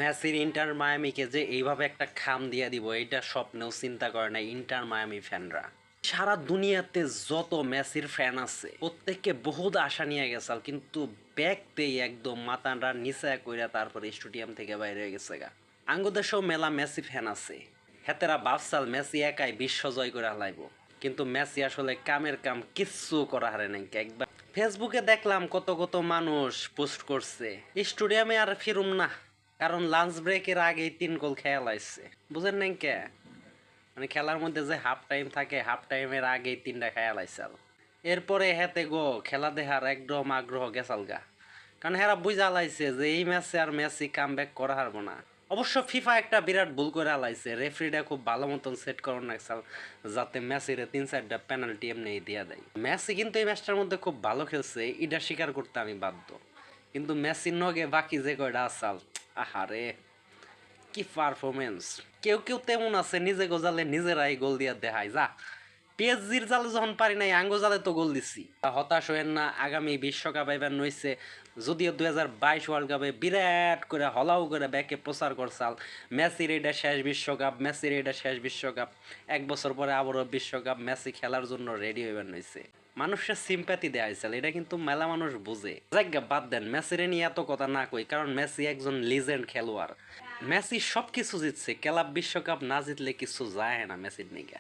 মেসির ইন্টার মায়ামিকে যে এইভাবে একটা খাম দিয়ে দিব এটা স্বপ্নেও চিন্তা করে না ইন্টার মায়ামি ফ্যানরা। সারা দুনিয়াতে যত মেসির ফ্যান আছে প্রত্যেককে বহুত আশা নিয়ে গেছাল, কিন্তু ব্যাগ পেয়ে একদম মাথাটা নিচে কইরা তারপরে স্টেডিয়াম থেকে বাইরে হয়ে গেছে গা। আঙ্গু দেশেও মেলা মেসি ফ্যান আছে, হেতেরা ভাবসাল মেসি একাই বিশ্ব জয় করে হালাইব, কিন্তু মেসি আসলে কামের কাম কিচ্ছু করা হারে নাই। একবার ফেসবুকে দেখলাম কত কত মানুষ পোস্ট করছে স্টেডিয়ামে আর ফিরুম না, কারণ লাঞ্চ ব্রেকের আগেই 3 গোল খেয়াল লাইছে। বুঝেন নাই কে? মানে খেলার মধ্যে যে হাফ টাইম থাকে, হাফ টাইমের আগেই 3টা খেয়াল আইসাল। এরপরে হেতে গো খেলা দেখার একদম আগ্রহ গেছাল গা, কারণ হেরা বুঝা লাইছে যে এই ম্যাচে আর মেসি কাম ব্যাক করা হারবো না। অবশ্য ফিফা একটা বিরাট ভুল করে আলাইছে, রেফারিটা খুব ভালো মতন সেট করুন রাখছাল যাতে মেসিরে 3-4টা পেনাল্টি এমনি দিয়া দেয়। মেসি কিন্তু এই ম্যাচটার মধ্যে খুব ভালো খেলছে, এটা স্বীকার করতে আমি বাধ্য, কিন্তু মেসির নগে বাকি যে কয়টা আসাল, আহারে কি পারফরমেন্স। কেউ কেউ তেমন আছে নিজে গোজালে নিজেরাই গোল দিয়া দেখায় যা। পিএসজির জালে যখন পারি নাই আঙ্গো জালে তো গোল দিছি। হতাশ হইেন না, আগামী বিশ্বকাপ এবার নইছে, যদিও 2022 ওয়ার্ল্ড কাপে বিরাট করে হলাও করে ব্যাকে প্রচার করছাল মেসির এটা শেষ বিশ্বকাপ, মেসির এটা শেষ বিশ্বকাপ। 1 বছর পরে আবারও বিশ্বকাপ, মেসি খেলার জন্য রেডি হইবার নইছে। মানুষের সিম্প্যাথি দেয়া হয়েছিল, এটা কিন্তু মেলা মানুষ বুঝে। জায়গা বাদ দেন, মেসিরে নিয়ে এত কথা না কই, কারণ মেসি একজন লিজেন্ড খেলোয়াড়। মেসি সব কিছু জিতছে, ক্লাব বিশ্বকাপ না জিতলে কিছু যায় না মেসির নিগে।